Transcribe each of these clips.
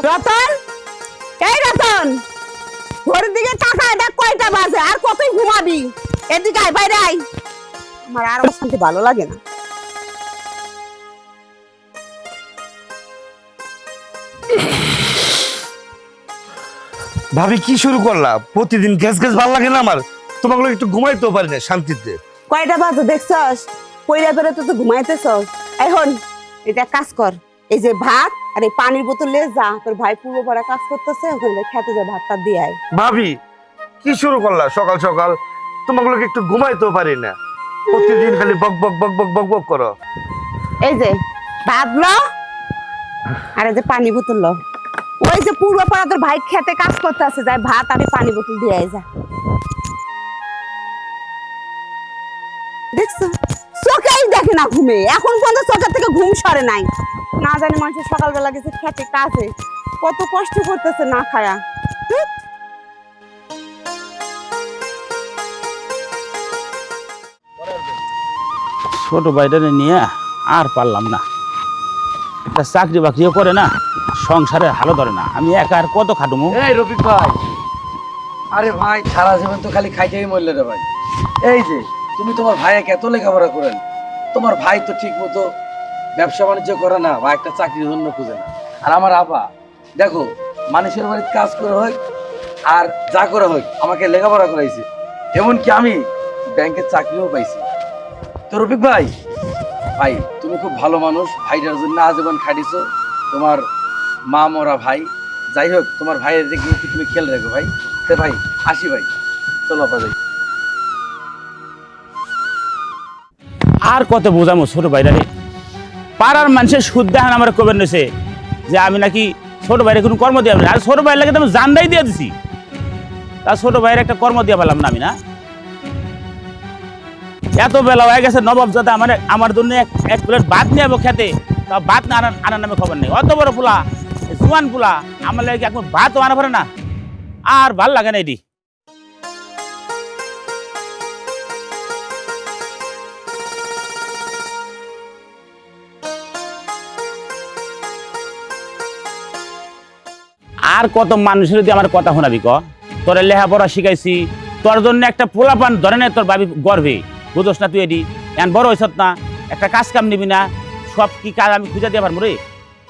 রতন, এই রতন, ঘরের দিকে তাকায় দেখ কয়টা বাজে, আর কতই ঘুমাবি? এদিকে আয়, বাইরে আয়। আমার আর শান্তি ভালো লাগে না। ভাবি কি শুরু করলা? প্রতিদিন গ্যাস গ্যাস ভালো লাগে না আমার। তোমাকে একটু ঘুমাইতেও পারি না শান্তিতে। কয়টা বাজে দেখছস? কইরা ধরে তো ঘুমাইতেছস। এখন এটা কাজ কর, এই যে ভাত আর এই পানির বোতল নিয়ে যা, তোর ভাই পূর্ব পাড়া কাজ করতেছে, ওখানে খেতে যা, ভাতটা দিয়ে আয়। ভাবি কি শুরু করলা সকাল সকাল? তোমাকে একটু ঘুমাইতেও পারি না, প্রতিদিন খালি বক বক বক বক বক বক করো। এই যে ভাত ল, আর এই যে পানি বোতল ল। ওই যে পূর্ব পাড়া তোর ভাই খেতে কাজ করতে আছে, যাই ভাত আর এই পানি বোতল দিয়ে আয় যা। দেখছো, চোখেই দেখে না ঘুমে, এখন পর্যন্ত চোখের থেকে ঘুম সরে নাই। না জানি মানুষের সকালবেলা গেছে খেতে কাজে, কত কষ্ট করতেছে না খায়া। ছোট ভাইটারে নিয়ে আর পারলাম না। একটা চাকরি বাকরিও করে না, সংসারে হালো ধরে না, আমি একা আর কত খাটুমু? এই রফিক ভাই, আরে ভাই সারা জীবন তো খালি খাইতেই মরলে রে ভাই। এই যে তুমি তোমার ভাইকে এত লেখাপড়া করেন, তোমার ভাই তো ঠিক মতো ব্যবসা বাণিজ্য করে না বা একটা চাকরির জন্য খুঁজে না। আর আমার আপা দেখো, মানুষের বাড়িতে কাজ করে হোক আর যা করে হোক আমাকে লেখাপড়া করাইছে, এমনকি আমি ব্যাংকের চাকরিও পাইছি। তো রফিক ভাই, ভাই তুমি খুব ভালো মানুষ, ভাইটার জন্য আজীবন খাটিছো। তোমার মা মরা ভাই, যাই হোক তোমার ভাইয়ের দিকে তুমি খেয়াল রাখো ভাই। তো ভাই আসি ভাই, চলো আপা যাই। আর কত বোঝামো ছোট ভাইটারে? পাড়ার মানুষের সুদ্ধাহান আমার কবে নেছে যে আমি নাকি ছোট ভাইয়ের কোনো কর্ম দিয়ে আর ছোট ভাইয়ের লাগে তো আমি জানটাই দিয়ে দিছি, তা ছোট ভাইয়ের একটা কর্ম দিয়ে পেলাম না আমি। না এত বেলা হয়ে গেছে, নবাব যাতে আমার জন্য এক প্লেট ভাত নিয়ে যাবো খেতে, তা ভাত না আনার নামে খবর নেই। অত বড় পোলা, জুয়ান পোলা, আমার লাগে এখন ভাতও আনা পারে না। আর ভাল লাগে না এটি। আর কত মানুষের যদি আমার কথা শোনাবি? তোর লেখাপড়া শিখাইছি, তোর জন্য একটা পোলাপান ধরে নেই তোর ভাবি গর্বে, বুঝোস না তুই? এটি এখন বড় হয়েছ না, একটা কাজ কাম নিবি না? সব কি কাজ আমি খুঁজে দিয়ে পারবো রে?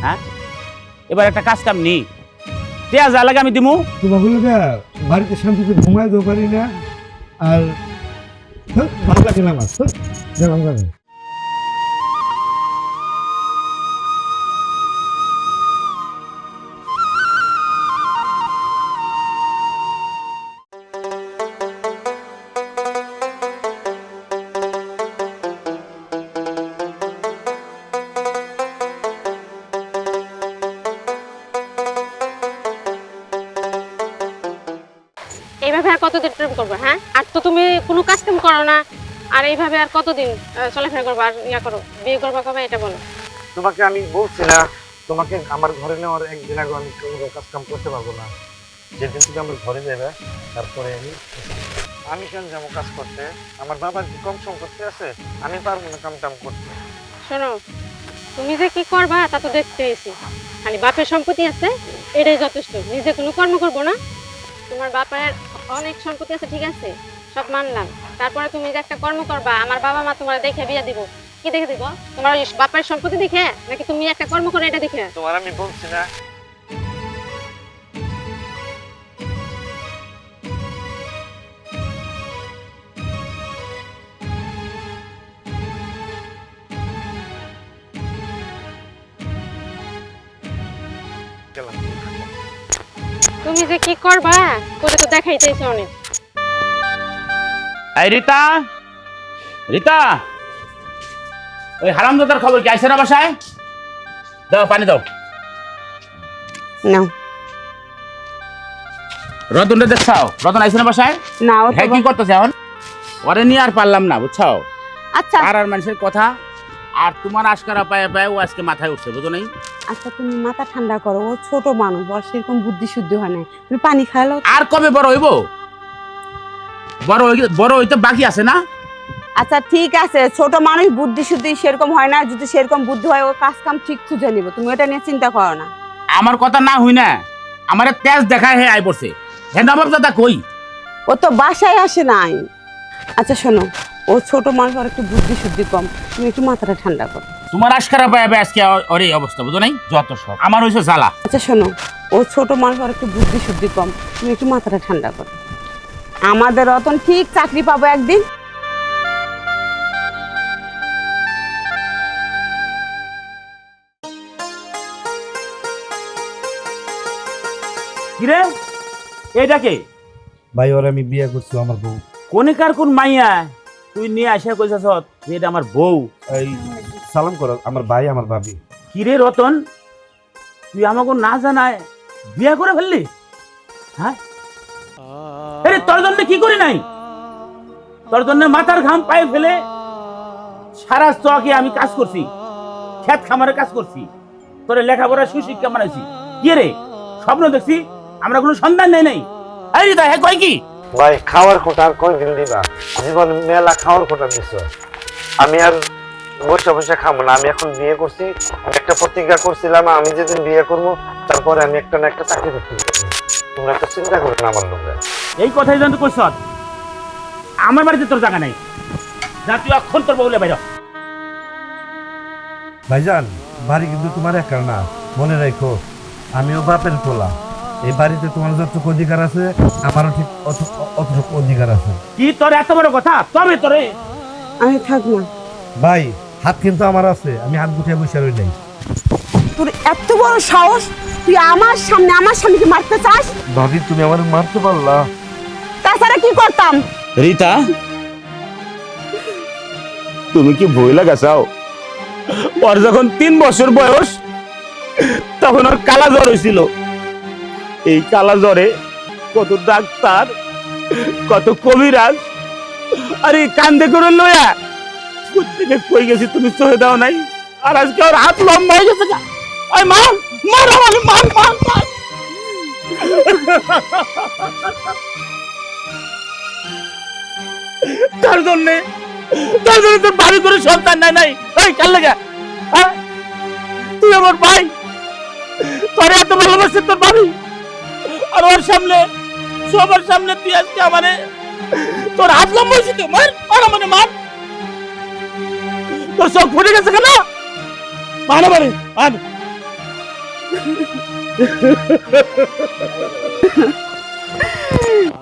হ্যাঁ, এবার একটা কাজ কাম নি, টেয়া যা লাগে আমি দিমু। তোমাকে বাড়িতে শান্তিতে ঘুমাইতেও পারি না, আর ভালো লাগে না আমার। যেমন এইভাবে আর কতদিন প্রেম করবো? হ্যাঁ, আর তো তুমি কোনো কাজ কাম করো না, আর এইভাবে আর কতদিন চলাফেরা করবো? আর ইয়া করো, বিয়ে করবো কবে এটা বলো? তোমাকে আমি বলছি না, তোমাকে আমার ঘরে নেওয়ার একদিন আগে আমি কোনো কাজ কাম করতে পারবো না। যেদিন থেকে আমার ঘরে যাবে তারপরে আমি কেন যাবো কাজ করতে? আমার বাবার কি কম সম্পত্তি আছে? আমি পারবো না কাম টাম করতে। শোনো, তুমি যে কি করবা তা তো দেখতে এসি, খালি বাপের সম্পত্তি আছে এটাই যথেষ্ট, নিজে কোনো কর্ম করবো না। তোমার বাপের অনেক সম্পত্তি আছে, ঠিক আছে, সব মানলাম, তারপরে তুমি যে একটা কর্ম করবা, আমার বাবা মা তোমার দেখে বিয়ে দিব। কি দেখে দিব? তোমার বাপের সম্পত্তি দেখে, নাকি তুমি একটা কর্ম করে এটা দেখে? তোমার আমি বলছি না, তুমি যে কি করবা করে তো দেখাইতেছো অনেক। এই রীতা, রীতা, ওই হারামজাদার খবর কি আইছে না বাসায়? দাও পানি দাও। নাও। রতনটা দেখছাও? রতন আইছে না বাসায়? না, ও হ্যাঁ, কি করতেছে এখন? ওরে নিয়ে আর পারলাম না, বুঝছো? আচ্ছা আর মানুষের কথা আর তোমার আশকারা পায়ে পায়ে ও আজকে মাথায় উঠছে, বুঝো নাই? আচ্ছা, তুমি মাথা ঠান্ডা করো, ও ছোট মানুষ, ওর সেরকম বুদ্ধি শুদ্ধি হয় না। তুমি পানি খাইলো। আর কবে বড় হইব? বড় হইতে বাকি আছে না? আচ্ছা ঠিক আছে, ছোট মানুষ বুদ্ধি শুদ্ধি সেরকম হয় না, যদি সেরকম বুদ্ধি হয় ও কাজ কাম ঠিক খুঁজে নিব, তুমি এটা নিয়ে চিন্তা করো না। আমার কথা না হই না আমার তেজ দেখায় হে আই পড়ছে হ্যাঁ নবাব দাদা কই? ও তো বাসায় আসে নাই। আচ্ছা শোনো, ও ছোট মানুষ, আর একটু বুদ্ধি শুদ্ধি কম, তুমি একটু মাথাটা ঠান্ডা করো। তোমার আশকারা পাবে আজকে ওর এই অবস্থা বুঝো নাই? যত সব আমার হইছে জ্বালা। আচ্ছা শোনো, ও ছোট মানুষ, আর একটু বুদ্ধি শুদ্ধি কম, তুমি একটু মাথাটা ঠান্ডা করো। আমাদের রতন ঠিক চাকরি পাবো একদিন। কিরে এইটা কে? ভাই ওর আমি বিয়ে করছি, আমার বউ। কোনেকার কোন মাইয়া তুই নিয়ে আসা কইছস যে এটা আমার বউ? এই সালাম করো, আমার ভাই আমার ভাবি। কিরে রতন, তুই আমাকে না জানায় বিয়া করে ফেললি? হ্যাঁ, আরে তোর জন্য কি করি নাই? তোর জন্য মাথার ঘাম পায়ে ফেলে সারা চকে আমি কাজ করছি, ক্ষেত খামারে কাজ করছি, তোর লেখাপড়া সুশিক্ষা বানাইছি। কি রে স্বপ্ন দেখছি, আমরা কোনো সন্ধান নেই নাই। এই রিতা হ্যাঁ কয় কি? ভাই খাওয়ার খোটা আর কয়দিন দিবা? জীবন মেলা খাওয়ার খোটা দিছো। আমি আর বসে বসে খাবো না। আমি এখন বিয়ে করছি, আমি একটা প্রতিজ্ঞা করছিলাম আমি যেদিন বিয়ে করবো তারপরে আমি একটা না একটা চাকরি করতে পারবো। তোমরা একটা চিন্তা করো না আমার লোকের। এই কথাই জানতে কইছ? আমার বাড়িতে তোর জায়গা নাই, যা তুই এখন তোর বউলে বাইর। ভাইজান, বাড়ি কিন্তু তোমার একা না, মনে রাখো আমিও বাপের পোলা। এই বাড়িতে তোমার যতটুকু অধিকার আছে আমারও ঠিক অতটুকু অধিকার আছে। কি তোর এত বড় কথা? তবে তোরে আমি থাক না। ভাই হাত কিন্তু আমার আছে, আমি হাত গুটিয়ে বসে রই নাই। তোর এত বড় সাহস, তুই আমার স্বামীকে মারতে চাস? ভাবি তুমি আমার মারতে পারলা? তাছাড়া কি করতাম? রিতা, তুমি কি ভয় লাগাছাও? ওর যখন 3 বছর বয়স তখন ওর কালা জ্বর হয়েছিল। এই কালা জ্বরে কত ডাক্তার, কত কবিরাজ আরে কান্দে করে লয়া প্রত্যেকে কই গেছি, তুমি সহে দাও নাই। আর আজকে ওর হাত লম্বা হয়ে গেছে। ওই মার মার আমাকে, মার মার মার। তার জন্য তোর বাড়ি করে সন্তান নাই নাই। এই কাল লাগা, তুই আমার ভাই, তোর এত ভালোবাসে তোর বাড়ি, আর ওর সামনে সবার সামনে তুই আজকে আমারে তোর হাত লম্বা হয়েছে। তুই মার মার আমাকে, মার। তোর চোখ ফুটে গেছে কেন? মার আমারে, মার।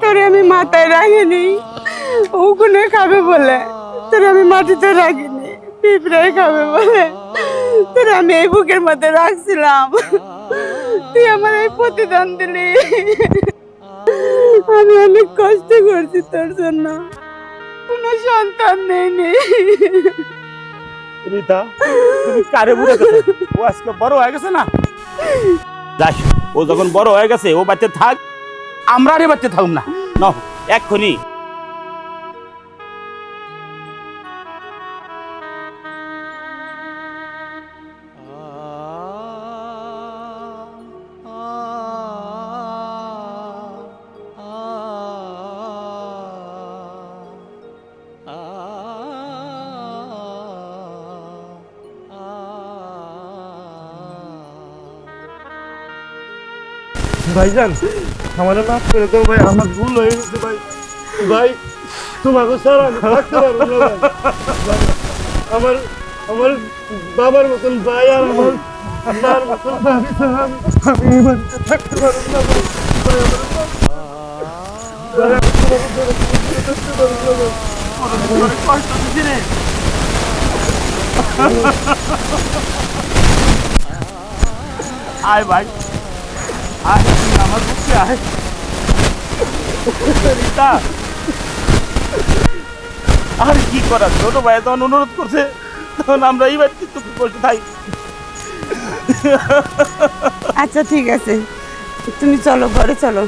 তোরে আমি মাথায় রাখিনি, ওখানে খাবে বলে তোরে আমি মাটিতে রাখিনি, পিঁপড়ায় খাবে বলে তোরে আমি এই বুকের মধ্যে রাখছিলাম। তুই আমার এই প্রতিদান দিলি। আমি অনেক কষ্ট করছি তোর জন্য, কোনো সন্তান নেই। রিতা, তুমি কারে বুঝে গেছো? ও আজকে বড় হয়ে গেছে না? যাস, ও যখন বড় হয়ে গেছে ও বাচ্চা থাক, আমরা আরে বাচ্চা থাকুম না। ন এক্ষুনি ভাইজান আমারে মাফ করে দাও ভাই, আমার ভুল হয়ে গেছে ভাই। ভাই তোমাকে ছাড়া আমি থাকতে পারবো না ভাই। আমার আমার বাবার মতন ভাই আর আমার মার মতন ভাবি ছাড়া আমি এই বাড়িতে থাকতে পারবো না ভাই। আয় ভাই, আয় তুই আমার বুকে আয়। রিতা, আর কি করার, ছোট ভাই তখন অনুরোধ করছে, তখন আমরা এই বাড়িতে তুমি বসে থাকি। আচ্ছা ঠিক আছে, তুমি চলো, ঘরে চলো।